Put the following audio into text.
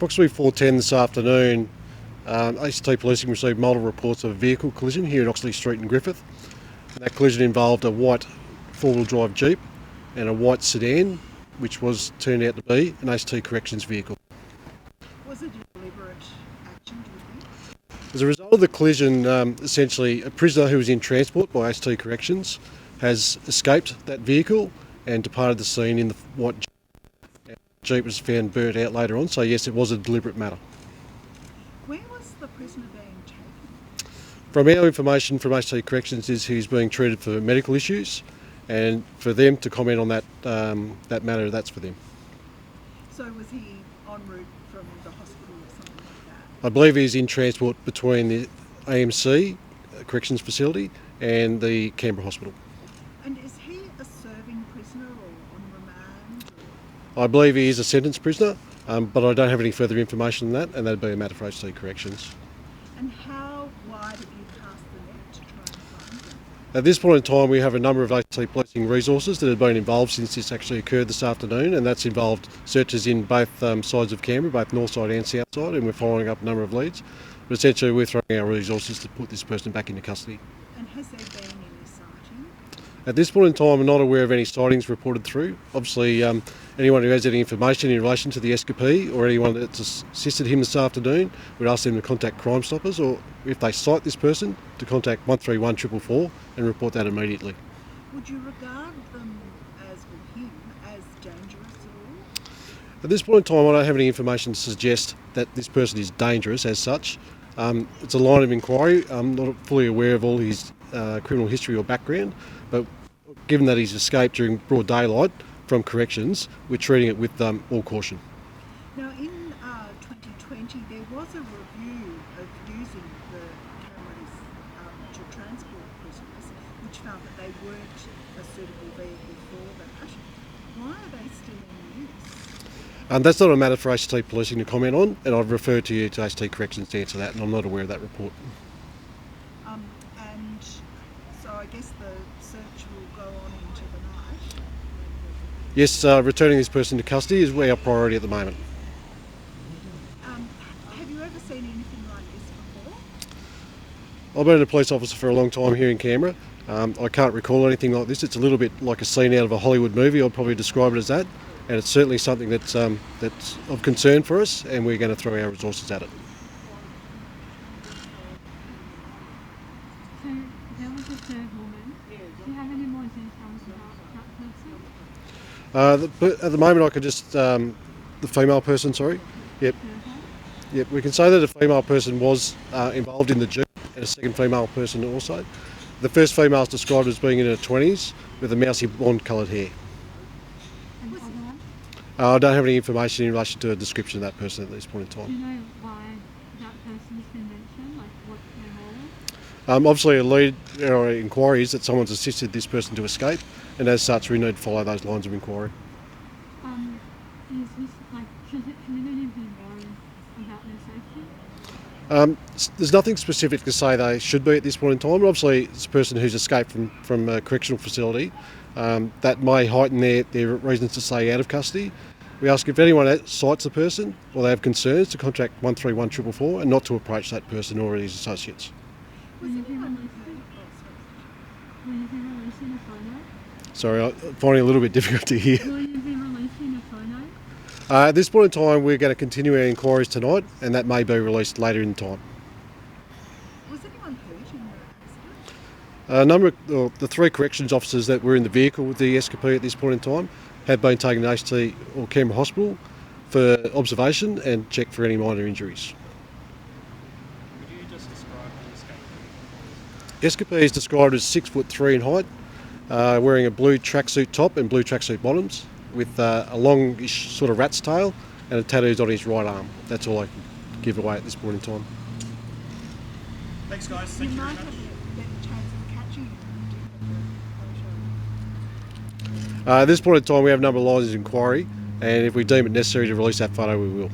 Approximately 4:10 this afternoon, ACT Policing received multiple reports of a vehicle collision here at Oxley Street in Griffith. And that collision involved a white four-wheel drive Jeep and a white sedan, which turned out to be an ACT Corrections vehicle. Was it a deliberate action, do you think? As a result of the collision, essentially a prisoner who was in transport by ACT Corrections has escaped that vehicle and departed the scene in the white Jeep. The Jeep was found burnt out later on, so yes, it was a deliberate matter. Where was the prisoner being taken? From our information from ACT Corrections is he's being treated for medical issues, and for them to comment on that matter, that's for them. So was he en route from the hospital or something like that? I believe he's in transport between the AMC Corrections Facility and the Canberra Hospital. And is he a serving prisoner or on remand? I believe he is a sentenced prisoner, but I don't have any further information than that, and that'd be a matter for ACT Corrections. And how wide have you cast the net to try and find him? At this point in time, we have a number of ACT policing resources that have been involved since this actually occurred this afternoon, and that's involved searches in both sides of Canberra, both north side and south side, and we're following up a number of leads. But essentially, we're throwing our resources to put this person back into custody. And has there been any sighting? At this point in time, I'm not aware of any sightings reported through. Obviously, anyone who has any information in relation to the Escapee or anyone that's assisted him this afternoon, we'd ask them to contact Crime Stoppers, or if they sight this person, to contact 131 444 and report that immediately. Would you regard them with him as dangerous at all? At this point in time, I don't have any information to suggest that this person is dangerous as such. It's a line of inquiry. I'm not fully aware of all his criminal history or background, but given that he's escaped during broad daylight from corrections, we're treating it with all caution. Now, in 2020, there was a review of using the cameras to transport prisoners, which found that they weren't a suitable vehicle for that. Why are they still in use? That's not a matter for ACT Policing to comment on, and I've referred to you to ACT Corrections to answer that, and I'm not aware of that report. And so I guess the search will go on into the night? Yes, returning this person to custody is our priority at the moment. Have you ever seen anything like this before? I've been a police officer for a long time here in Canberra. I can't recall anything like this. It's a little bit like a scene out of a Hollywood movie. I'd probably describe it as that. And it's certainly something that's of concern for us, and we're going to throw our resources at it. So there was a third woman. Do you have any more details about that person? At the moment, I could just the female person. Sorry. Yep. Yep. We can say that a female person was involved in the Jeep, and a second female person also. The first female is described as being in her 20s with a mousy blonde coloured hair. And the other one? I don't have any information in relation to a description of that person at this point in time. Do you know why that person's been mentioned? Like what their role is? Obviously, a lead or inquiry is that someone's assisted this person to escape, and as such, we need to follow those lines of inquiry. Is this like should community be known about their safety? There's nothing specific to say they should be at this point in time. Obviously, it's a person who's escaped from a correctional facility. That may heighten their reasons to stay out of custody. We ask if anyone sights the person or they have concerns to contact 131 444 and not to approach that person or his associates. Will you be releasing a photo? Sorry, I'm finding it a little bit difficult to hear. Will you be releasing a photo? At this point in time, we're going to continue our inquiries tonight, and that may be released later in time. Was anyone hurt in the accident? The three corrections officers that were in the vehicle with the Escapee at this point in time have been taken to ACT or Canberra Hospital for observation and checked for any minor injuries. Could you just describe the Escapee? Escapee is described as 6'3" in height, wearing a blue tracksuit top and blue tracksuit bottoms, with a longish sort of rat's tail and a tattoos on his right arm. That's all I can give away at this point in time. Thanks, guys. You Thank you might very much. have a better chance of catching him if you do have the photo. At this point in time, we have a number of lines of inquiry, and if we deem it necessary to release that photo, we will.